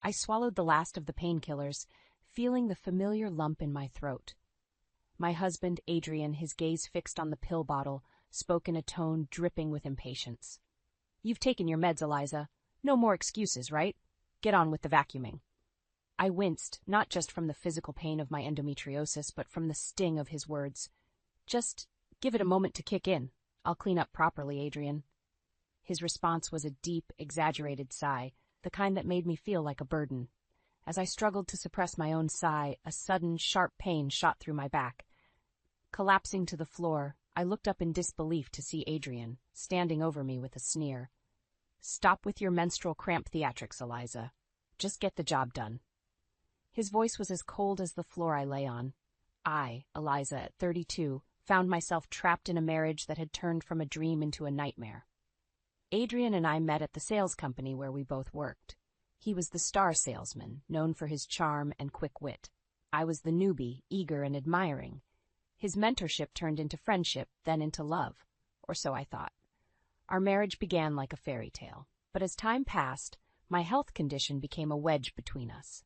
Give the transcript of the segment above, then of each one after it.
I swallowed the last of the painkillers, feeling the familiar lump in my throat. My husband, Adrian, his gaze fixed on the pill bottle, spoke in a tone dripping with impatience. "You've taken your meds, Eliza. No more excuses, right? Get on with the vacuuming." I winced, not just from the physical pain of my endometriosis, but from the sting of his words. "Just give it a moment to kick in. I'll clean up properly, Adrian." His response was a deep, exaggerated sigh, the kind that made me feel like a burden. As I struggled to suppress my own sigh, a sudden, sharp pain shot through my back. Collapsing to the floor, I looked up in disbelief to see Adrian, standing over me with a sneer. "Stop with your menstrual cramp theatrics, Eliza. Just get the job done." His voice was as cold as the floor I lay on. I, Eliza, at 32, found myself trapped in a marriage that had turned from a dream into a nightmare. Adrian and I met at the sales company where we both worked. He was the star salesman, known for his charm and quick wit. I was the newbie, eager and admiring. His mentorship turned into friendship, then into love, or so I thought. Our marriage began like a fairy tale, but as time passed, my health condition became a wedge between us.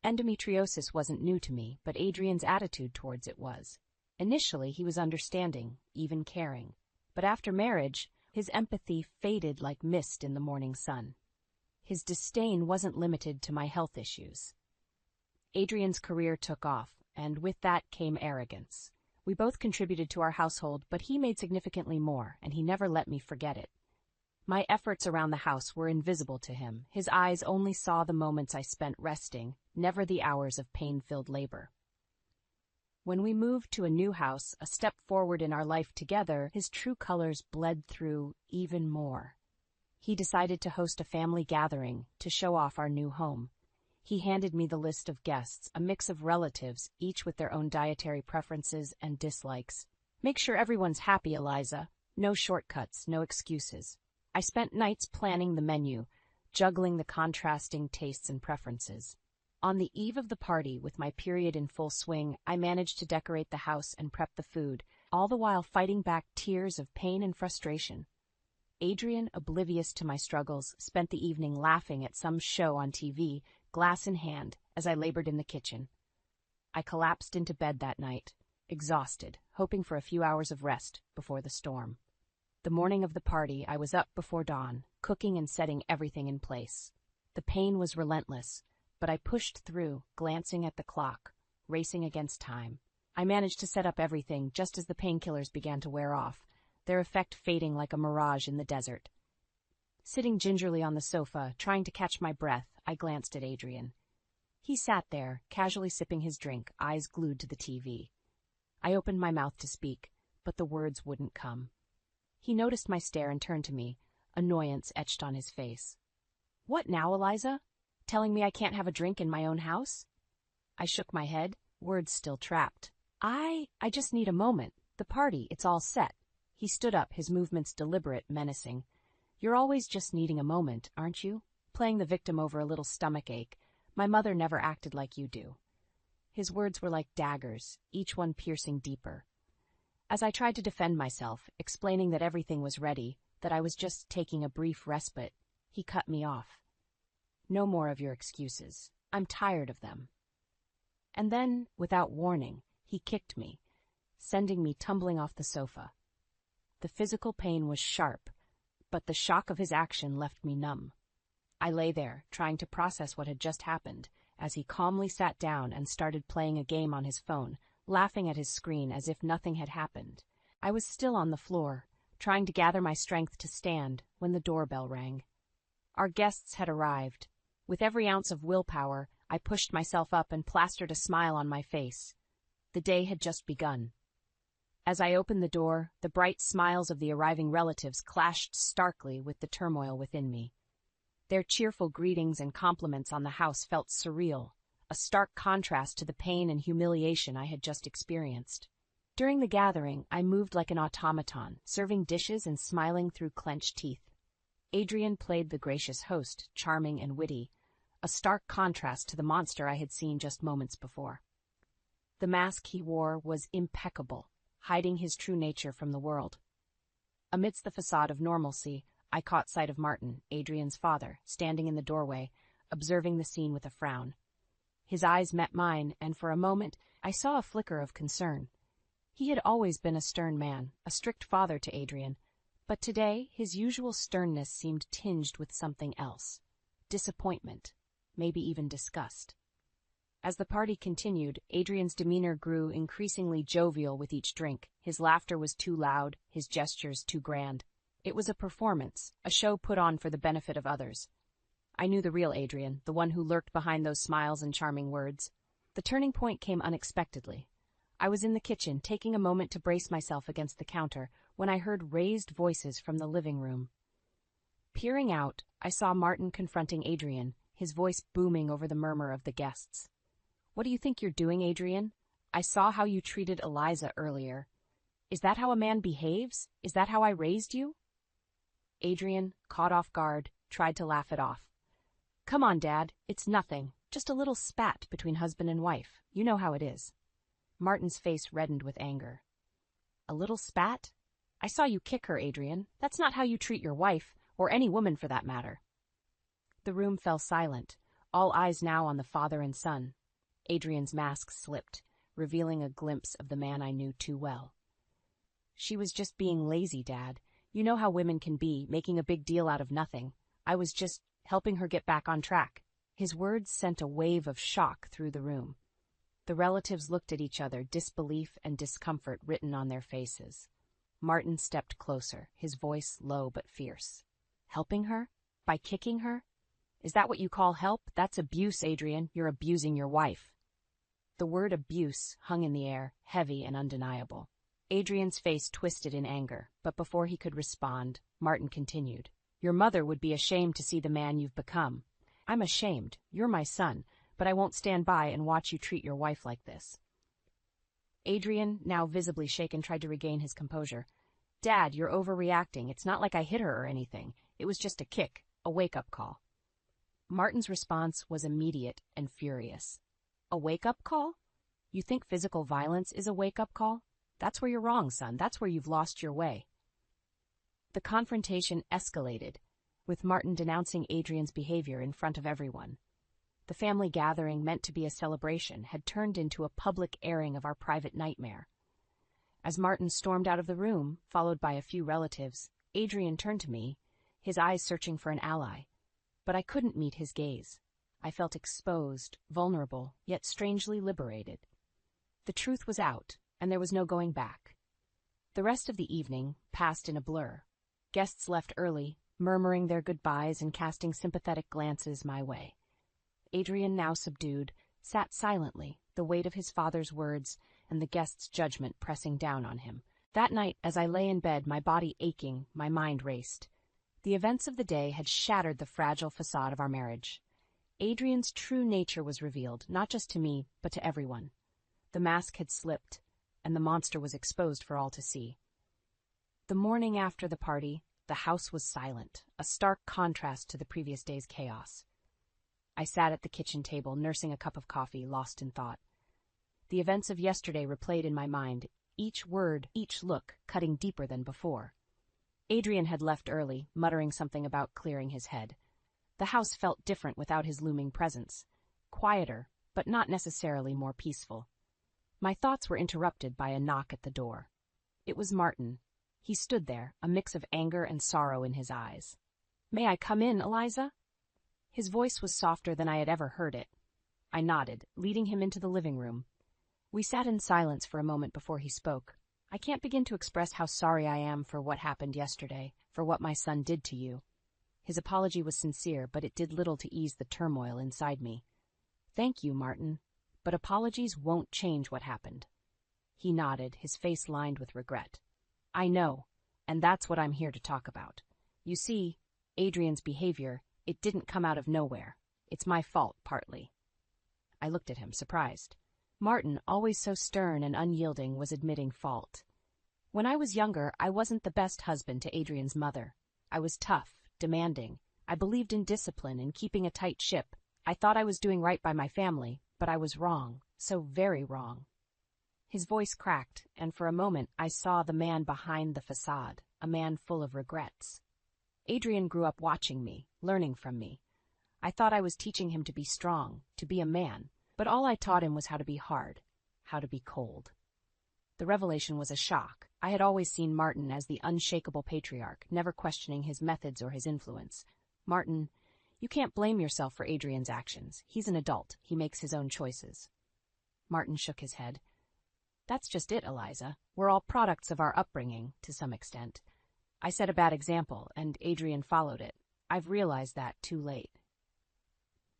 Endometriosis wasn't new to me, but Adrian's attitude towards it was. Initially, he was understanding, even caring. But after marriage, his empathy faded like mist in the morning sun. His disdain wasn't limited to my health issues. Adrian's career took off, and with that came arrogance. We both contributed to our household, but he made significantly more, and he never let me forget it. My efforts around the house were invisible to him. His eyes only saw the moments I spent resting, never the hours of pain-filled labor. When we moved to a new house, a step forward in our life together, his true colors bled through even more. He decided to host a family gathering to show off our new home. He handed me the list of guests, a mix of relatives, each with their own dietary preferences and dislikes. "Make sure everyone's happy, Eliza. No shortcuts, no excuses." I spent nights planning the menu, juggling the contrasting tastes and preferences. On the eve of the party, with my period in full swing, I managed to decorate the house and prep the food, all the while fighting back tears of pain and frustration. Adrian, oblivious to my struggles, spent the evening laughing at some show on TV, glass in hand, as I labored in the kitchen. I collapsed into bed that night, exhausted, hoping for a few hours of rest before the storm. The morning of the party, I was up before dawn, cooking and setting everything in place. The pain was relentless, but I pushed through, glancing at the clock, racing against time. I managed to set up everything just as the painkillers began to wear off, their effect fading like a mirage in the desert. Sitting gingerly on the sofa, trying to catch my breath, I glanced at Adrian. He sat there, casually sipping his drink, eyes glued to the TV. I opened my mouth to speak, but the words wouldn't come. He noticed my stare and turned to me, annoyance etched on his face. "What now, Eliza? Telling me I can't have a drink in my own house?" I shook my head, words still trapped. I just need a moment. The party, it's all set." He stood up, his movements deliberate, menacing. "You're always just needing a moment, aren't you? Playing the victim over a little stomach ache. My mother never acted like you do." His words were like daggers, each one piercing deeper. As I tried to defend myself, explaining that everything was ready, that I was just taking a brief respite, he cut me off. "No more of your excuses. I'm tired of them." And then, without warning, he kicked me, sending me tumbling off the sofa. The physical pain was sharp, but the shock of his action left me numb. I lay there, trying to process what had just happened, as he calmly sat down and started playing a game on his phone, laughing at his screen as if nothing had happened. I was still on the floor, trying to gather my strength to stand, when the doorbell rang. Our guests had arrived. With every ounce of willpower, I pushed myself up and plastered a smile on my face. The day had just begun. As I opened the door, the bright smiles of the arriving relatives clashed starkly with the turmoil within me. Their cheerful greetings and compliments on the house felt surreal, a stark contrast to the pain and humiliation I had just experienced. During the gathering, I moved like an automaton, serving dishes and smiling through clenched teeth. Adrian played the gracious host, charming and witty, a stark contrast to the monster I had seen just moments before. The mask he wore was impeccable, hiding his true nature from the world. Amidst the facade of normalcy, I caught sight of Martin, Adrian's father, standing in the doorway, observing the scene with a frown. His eyes met mine, and for a moment I saw a flicker of concern. He had always been a stern man, a strict father to Adrian, but today his usual sternness seemed tinged with something else. Disappointment, maybe even disgust. As the party continued, Adrian's demeanor grew increasingly jovial with each drink. His laughter was too loud, his gestures too grand. It was a performance, a show put on for the benefit of others. I knew the real Adrian, the one who lurked behind those smiles and charming words. The turning point came unexpectedly. I was in the kitchen, taking a moment to brace myself against the counter, when I heard raised voices from the living room. Peering out, I saw Martin confronting Adrian, his voice booming over the murmur of the guests. "What do you think you're doing, Adrian? I saw how you treated Eliza earlier. Is that how a man behaves? Is that how I raised you?" Adrian, caught off guard, tried to laugh it off. "Come on, Dad, it's nothing. Just a little spat between husband and wife. You know how it is." Martin's face reddened with anger. "A little spat? I saw you kick her, Adrian. That's not how you treat your wife, or any woman for that matter." The room fell silent, all eyes now on the father and son. Adrian's mask slipped, revealing a glimpse of the man I knew too well. "She was just being lazy, Dad. You know how women can be, making a big deal out of nothing. I was just helping her get back on track." His words sent a wave of shock through the room. The relatives looked at each other, disbelief and discomfort written on their faces. Martin stepped closer, his voice low but fierce. "Helping her? By kicking her? Is that what you call help? That's abuse, Adrian. You're abusing your wife." The word abuse hung in the air, heavy and undeniable. Adrian's face twisted in anger, but before he could respond, Martin continued. "Your mother would be ashamed to see the man you've become. I'm ashamed. You're my son, but I won't stand by and watch you treat your wife like this." Adrian, now visibly shaken, tried to regain his composure. "Dad, you're overreacting. It's not like I hit her or anything. It was just a kick, a wake-up call." Martin's response was immediate and furious. "A wake-up call? You think physical violence is a wake-up call? That's where you're wrong, son. That's where you've lost your way." The confrontation escalated, with Martin denouncing Adrian's behavior in front of everyone. The family gathering, meant to be a celebration, had turned into a public airing of our private nightmare. As Martin stormed out of the room, followed by a few relatives, Adrian turned to me, his eyes searching for an ally. But I couldn't meet his gaze. I felt exposed, vulnerable, yet strangely liberated. The truth was out, and there was no going back. The rest of the evening passed in a blur. Guests left early, murmuring their goodbyes and casting sympathetic glances my way. Adrian, now subdued, sat silently, the weight of his father's words and the guests' judgment pressing down on him. That night, as I lay in bed, my body aching, my mind raced. The events of the day had shattered the fragile facade of our marriage. Adrian's true nature was revealed, not just to me, but to everyone. The mask had slipped, and the monster was exposed for all to see. The morning after the party, the house was silent, a stark contrast to the previous day's chaos. I sat at the kitchen table, nursing a cup of coffee, lost in thought. The events of yesterday replayed in my mind, each word, each look, cutting deeper than before. Adrian had left early, muttering something about clearing his head. The house felt different without his looming presence. Quieter, but not necessarily more peaceful. My thoughts were interrupted by a knock at the door. It was Martin. He stood there, a mix of anger and sorrow in his eyes. "May I come in, Eliza?" His voice was softer than I had ever heard it. I nodded, leading him into the living room. We sat in silence for a moment before he spoke. "I can't begin to express how sorry I am for what happened yesterday, for what my son did to you." His apology was sincere, but it did little to ease the turmoil inside me. "Thank you, Martin, but apologies won't change what happened." He nodded, his face lined with regret. "I know, and that's what I'm here to talk about. You see, Adrian's behavior, it didn't come out of nowhere. It's my fault, partly." I looked at him, surprised. Martin, always so stern and unyielding, was admitting fault. When I was younger, I wasn't the best husband to Adrian's mother. I was tough, demanding. I believed in discipline and keeping a tight ship. I thought I was doing right by my family, but I was wrong, so very wrong. His voice cracked, and for a moment I saw the man behind the facade, a man full of regrets. Adrian grew up watching me, learning from me. I thought I was teaching him to be strong, to be a man, but all I taught him was how to be hard, how to be cold. The revelation was a shock. I had always seen Martin as the unshakable patriarch, never questioning his methods or his influence. Martin, you can't blame yourself for Adrian's actions. He's an adult. He makes his own choices. Martin shook his head. That's just it, Eliza. We're all products of our upbringing, to some extent. I set a bad example, and Adrian followed it. I've realized that too late.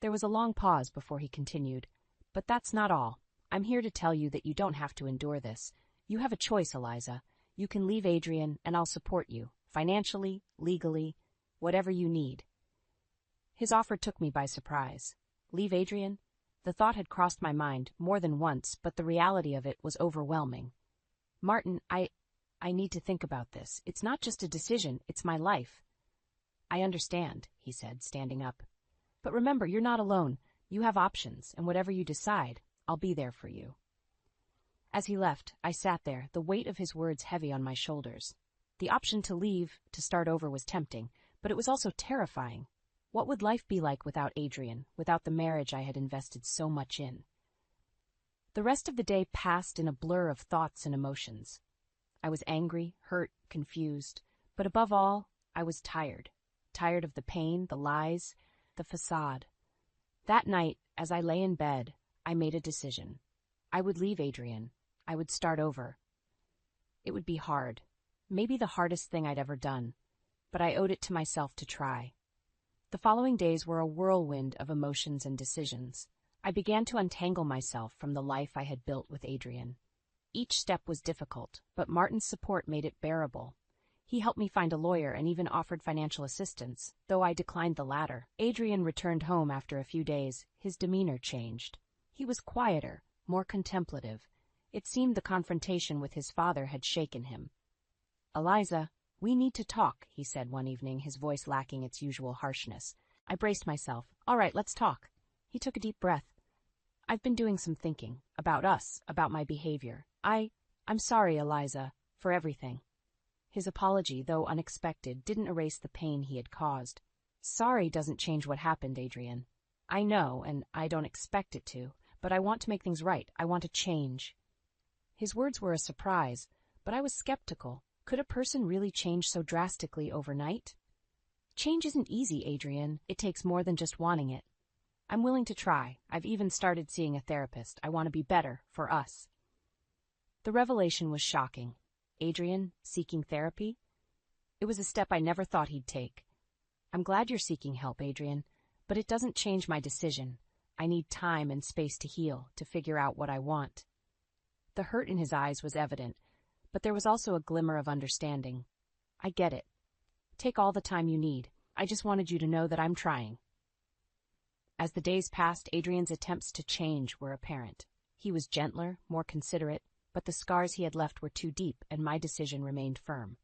There was a long pause before he continued. But that's not all. I'm here to tell you that you don't have to endure this. You have a choice, Eliza. You can leave Adrian, and I'll support you, financially, legally, whatever you need. His offer took me by surprise. Leave Adrian? The thought had crossed my mind more than once, but the reality of it was overwhelming. Martin, I need to think about this. It's not just a decision, it's my life. I understand, he said, standing up. But remember, you're not alone. You have options, and whatever you decide, I'll be there for you. As he left, I sat there, the weight of his words heavy on my shoulders. The option to leave, to start over, was tempting, but it was also terrifying. What would life be like without Adrian, without the marriage I had invested so much in? The rest of the day passed in a blur of thoughts and emotions. I was angry, hurt, confused, but above all, I was tired. Tired of the pain, the lies, the facade. That night, as I lay in bed, I made a decision. I would leave Adrian. I would start over. It would be hard, maybe the hardest thing I'd ever done, but I owed it to myself to try. The following days were a whirlwind of emotions and decisions. I began to untangle myself from the life I had built with Adrian. Each step was difficult, but Martin's support made it bearable. He helped me find a lawyer and even offered financial assistance, though I declined the latter. Adrian returned home after a few days. His demeanor changed. He was quieter, more contemplative. It seemed the confrontation with his father had shaken him. Eliza, we need to talk, he said one evening, his voice lacking its usual harshness. I braced myself. All right, let's talk. He took a deep breath. I've been doing some thinking. About us, about my behavior. I'm sorry, Eliza, for everything. His apology, though unexpected, didn't erase the pain he had caused. Sorry doesn't change what happened, Adrian. I know, and I don't expect it to, but I want to make things right. I want to change. His words were a surprise, but I was skeptical. Could a person really change so drastically overnight? Change isn't easy, Adrian. It takes more than just wanting it. I'm willing to try. I've even started seeing a therapist. I want to be better, for us. The revelation was shocking. Adrian, seeking therapy? It was a step I never thought he'd take. I'm glad you're seeking help, Adrian, but it doesn't change my decision. I need time and space to heal, to figure out what I want. The hurt in his eyes was evident, but there was also a glimmer of understanding. I get it. Take all the time you need. I just wanted you to know that I'm trying. As the days passed, Adrian's attempts to change were apparent. He was gentler, more considerate, but the scars he had left were too deep, and my decision remained firm.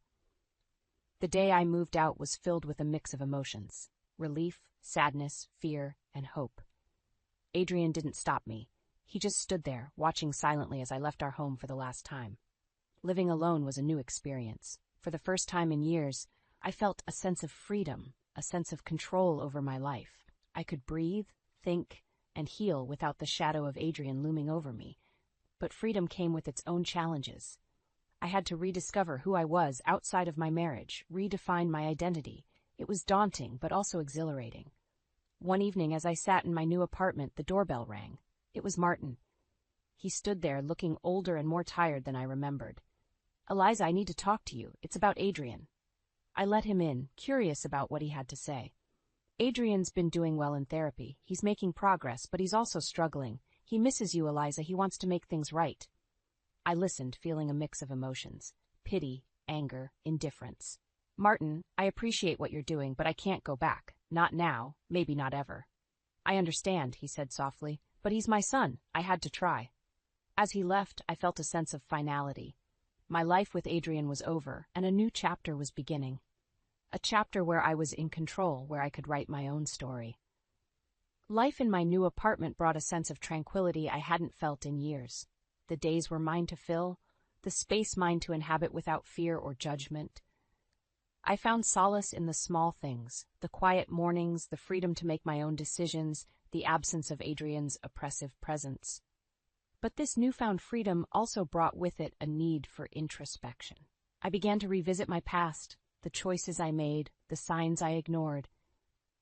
The day I moved out was filled with a mix of emotions: relief, sadness, fear, and hope. Adrian didn't stop me. He just stood there, watching silently as I left our home for the last time. Living alone was a new experience. For the first time in years, I felt a sense of freedom, a sense of control over my life. I could breathe, think, and heal without the shadow of Adrian looming over me. But freedom came with its own challenges. I had to rediscover who I was outside of my marriage, redefine my identity. It was daunting, but also exhilarating. One evening, as I sat in my new apartment, the doorbell rang. It was Martin. He stood there, looking older and more tired than I remembered. Eliza, I need to talk to you. It's about Adrian. I let him in, curious about what he had to say. Adrian's been doing well in therapy. He's making progress, but he's also struggling. He misses you, Eliza. He wants to make things right. I listened, feeling a mix of emotions: pity, anger, indifference. Martin, I appreciate what you're doing, but I can't go back. Not now, maybe not ever. I understand, he said softly, but he's my son. I had to try. As he left, I felt a sense of finality. My life with Adrian was over, and a new chapter was beginning. A chapter where I was in control, where I could write my own story. Life in my new apartment brought a sense of tranquility I hadn't felt in years. The days were mine to fill, the space mine to inhabit without fear or judgment. I found solace in the small things, the quiet mornings, the freedom to make my own decisions, the absence of Adrian's oppressive presence. But this newfound freedom also brought with it a need for introspection. I began to revisit my past, the choices I made, the signs I ignored.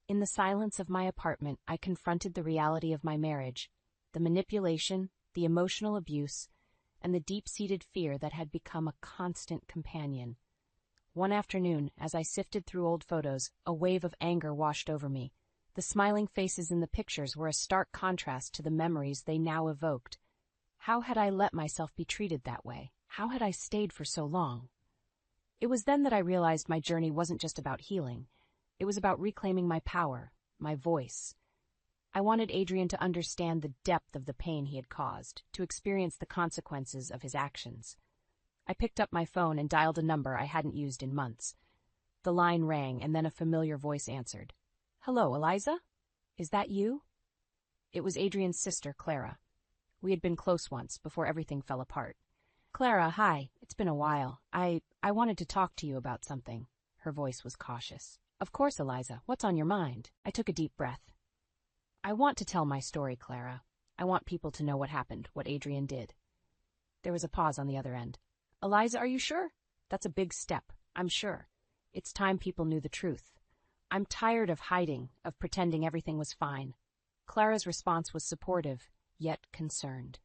In the silence of my apartment, I confronted the reality of my marriage, the manipulation, the emotional abuse, and the deep-seated fear that had become a constant companion. One afternoon, as I sifted through old photos, a wave of anger washed over me. The smiling faces in the pictures were a stark contrast to the memories they now evoked. How had I let myself be treated that way? How had I stayed for so long? It was then that I realized my journey wasn't just about healing. It was about reclaiming my power, my voice. I wanted Adrian to understand the depth of the pain he had caused, to experience the consequences of his actions. I picked up my phone and dialed a number I hadn't used in months. The line rang, and then a familiar voice answered. "Hello, Eliza? Is that you?" It was Adrian's sister, Clara. We had been close once, before everything fell apart. "Clara, hi. It's been a while. I wanted to talk to you about something." Her voice was cautious. "Of course, Eliza. What's on your mind?" I took a deep breath. "I want to tell my story, Clara. I want people to know what happened, what Adrian did." There was a pause on the other end. "Eliza, are you sure? That's a big step, I'm sure. It's time people knew the truth. I'm tired of hiding, of pretending everything was fine." Clara's response was supportive, yet concerned.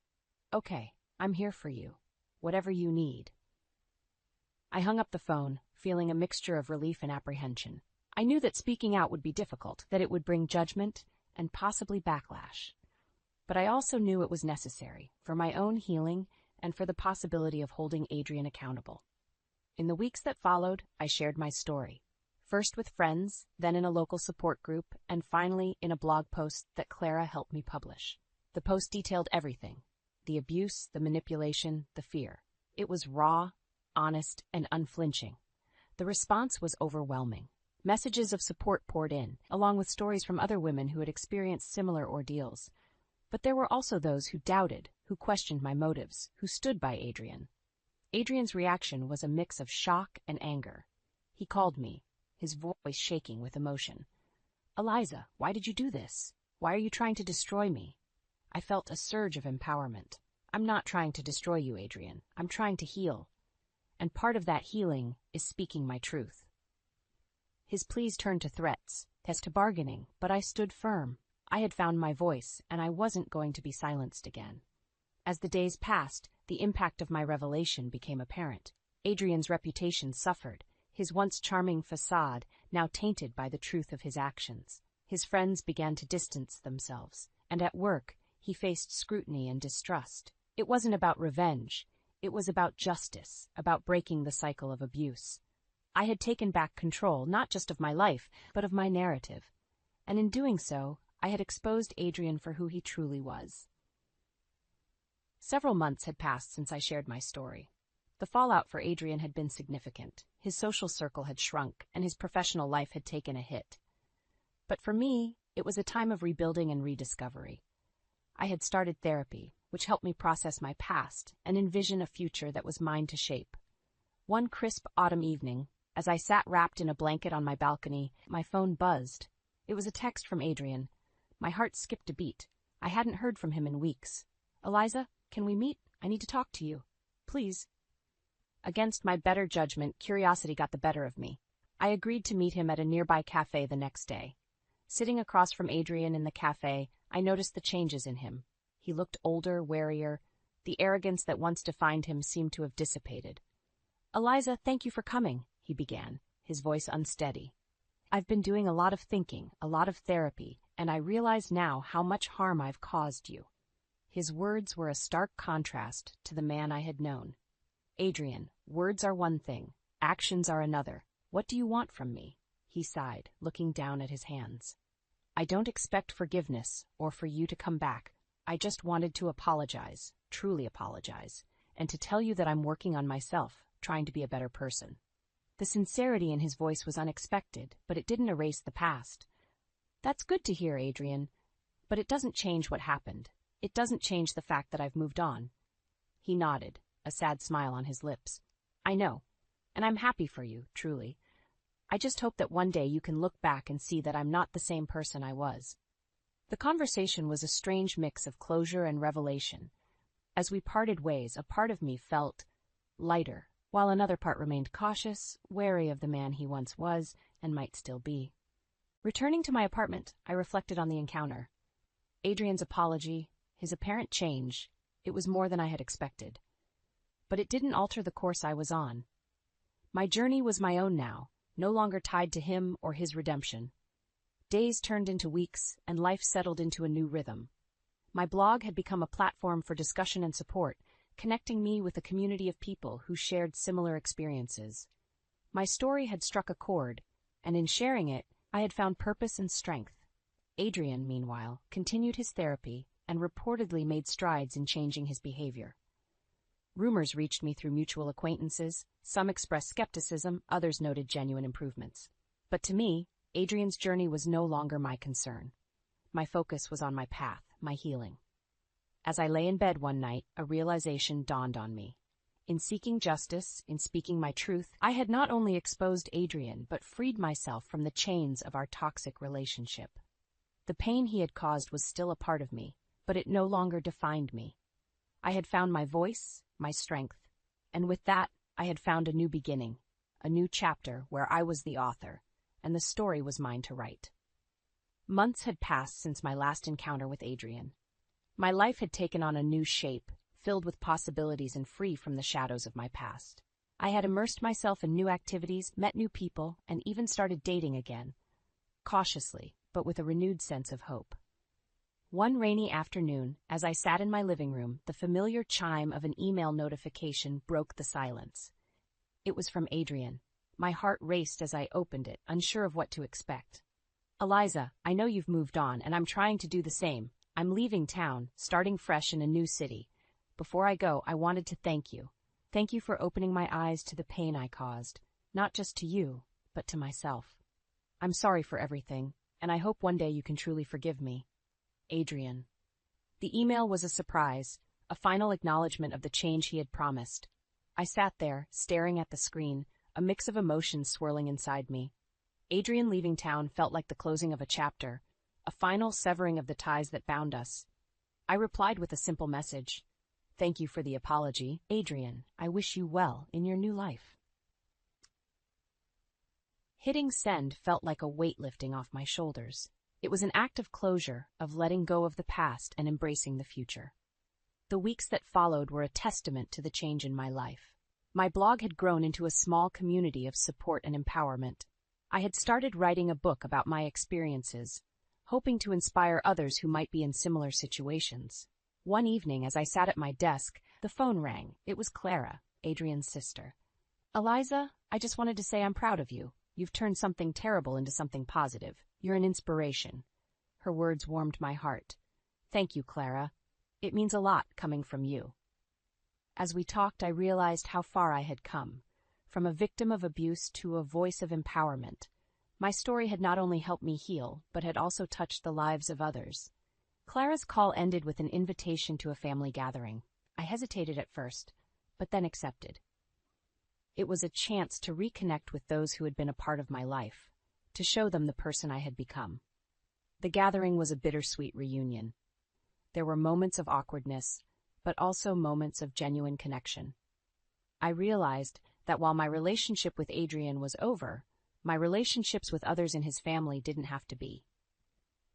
"Okay, I'm here for you. Whatever you need." I hung up the phone, feeling a mixture of relief and apprehension. I knew that speaking out would be difficult, that it would bring judgment and possibly backlash. But I also knew it was necessary, for my own healing and for the possibility of holding Adrian accountable. In the weeks that followed, I shared my story. First with friends, then in a local support group, and finally in a blog post that Clara helped me publish. The post detailed everything: the abuse, the manipulation, the fear. It was raw, honest, and unflinching. The response was overwhelming. Messages of support poured in, along with stories from other women who had experienced similar ordeals. But there were also those who doubted, who questioned my motives, who stood by Adrian. Adrian's reaction was a mix of shock and anger. He called me, his voice shaking with emotion. "Eliza, why did you do this? Why are you trying to destroy me?" I felt a surge of empowerment. "I'm not trying to destroy you, Adrian. I'm trying to heal. And part of that healing is speaking my truth." His pleas turned to threats, to bargaining, but I stood firm. I had found my voice, and I wasn't going to be silenced again. As the days passed, the impact of my revelation became apparent. Adrian's reputation suffered, his once charming facade now tainted by the truth of his actions. His friends began to distance themselves, and at work he faced scrutiny and distrust. It wasn't about revenge. It was about justice, about breaking the cycle of abuse. I had taken back control, not just of my life, but of my narrative. And in doing so, I had exposed Adrian for who he truly was. Several months had passed since I shared my story. The fallout for Adrian had been significant. His social circle had shrunk, and his professional life had taken a hit. But for me, it was a time of rebuilding and rediscovery. I had started therapy, which helped me process my past and envision a future that was mine to shape. One crisp autumn evening, as I sat wrapped in a blanket on my balcony, my phone buzzed. It was a text from Adrian. My heart skipped a beat. I hadn't heard from him in weeks. "Eliza, can we meet? I need to talk to you. Please." Against my better judgment, curiosity got the better of me. I agreed to meet him at a nearby cafe the next day. Sitting across from Adrian in the cafe, I noticed the changes in him. He looked older, warier. The arrogance that once defined him seemed to have dissipated. "Eliza, thank you for coming," he began, his voice unsteady. "I've been doing a lot of thinking, a lot of therapy, and I realize now how much harm I've caused you." His words were a stark contrast to the man I had known. "Adrian, words are one thing, actions are another. What do you want from me?" He sighed, looking down at his hands. "I don't expect forgiveness or for you to come back. I just wanted to apologize, truly apologize, and to tell you that I'm working on myself, trying to be a better person." The sincerity in his voice was unexpected, but it didn't erase the past. "That's good to hear, Adrian, but it doesn't change what happened. It doesn't change the fact that I've moved on." He nodded, a sad smile on his lips. "I know, and I'm happy for you, truly. I just hope that one day you can look back and see that I'm not the same person I was." The conversation was a strange mix of closure and revelation. As we parted ways, a part of me felt lighter, while another part remained cautious, wary of the man he once was and might still be. Returning to my apartment, I reflected on the encounter. Adrian's apology, his apparent change, it was more than I had expected. But it didn't alter the course I was on. My journey was my own now, no longer tied to him or his redemption. Days turned into weeks, and life settled into a new rhythm. My blog had become a platform for discussion and support, connecting me with a community of people who shared similar experiences. My story had struck a chord, and in sharing it, I had found purpose and strength. Adrian, meanwhile, continued his therapy and reportedly made strides in changing his behavior. Rumors reached me through mutual acquaintances. Some expressed skepticism, others noted genuine improvements. But to me, Adrian's journey was no longer my concern. My focus was on my path, my healing. As I lay in bed one night, a realization dawned on me. In seeking justice, in speaking my truth, I had not only exposed Adrian, but freed myself from the chains of our toxic relationship. The pain he had caused was still a part of me, but it no longer defined me. I had found my voice, my strength, and with that, I had found a new beginning, a new chapter where I was the author, and the story was mine to write. Months had passed since my last encounter with Adrian. My life had taken on a new shape, filled with possibilities and free from the shadows of my past. I had immersed myself in new activities, met new people, and even started dating again, cautiously, but with a renewed sense of hope. One rainy afternoon, as I sat in my living room, the familiar chime of an email notification broke the silence. It was from Adrian. My heart raced as I opened it, unsure of what to expect. "Eliza, I know you've moved on, and I'm trying to do the same. I'm leaving town, starting fresh in a new city. Before I go, I wanted to thank you. Thank you for opening my eyes to the pain I caused, not just to you, but to myself. I'm sorry for everything, and I hope one day you can truly forgive me. Adrian." The email was a surprise, a final acknowledgement of the change he had promised. I sat there, staring at the screen, a mix of emotions swirling inside me. Adrian leaving town felt like the closing of a chapter, a final severing of the ties that bound us. I replied with a simple message. "Thank you for the apology, Adrian. I wish you well in your new life." Hitting send felt like a weight lifting off my shoulders. It was an act of closure, of letting go of the past and embracing the future. The weeks that followed were a testament to the change in my life. My blog had grown into a small community of support and empowerment. I had started writing a book about my experiences, hoping to inspire others who might be in similar situations. One evening, as I sat at my desk, the phone rang. It was Clara, Adrian's sister. "Eliza, I just wanted to say I'm proud of you. You've turned something terrible into something positive. You're an inspiration." Her words warmed my heart. "Thank you, Clara. It means a lot coming from you." As we talked, I realized how far I had come. From a victim of abuse to a voice of empowerment. My story had not only helped me heal, but had also touched the lives of others. Clara's call ended with an invitation to a family gathering. I hesitated at first, but then accepted. It was a chance to reconnect with those who had been a part of my life, to show them the person I had become. The gathering was a bittersweet reunion. There were moments of awkwardness, but also moments of genuine connection. I realized that while my relationship with Adrian was over, my relationships with others in his family didn't have to be.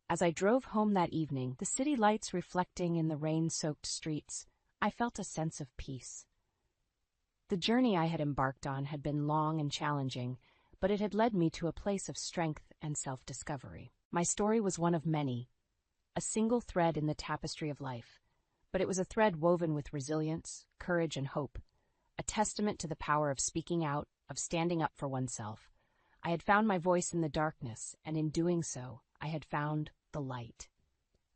As I drove home that evening, the city lights reflecting in the rain-soaked streets, I felt a sense of peace. The journey I had embarked on had been long and challenging, but it had led me to a place of strength and self-discovery. My story was one of many, a single thread in the tapestry of life, but it was a thread woven with resilience, courage, and hope, a testament to the power of speaking out, of standing up for oneself. I had found my voice in the darkness, and in doing so, I had found the light.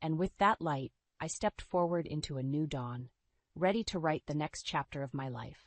And with that light, I stepped forward into a new dawn, ready to write the next chapter of my life.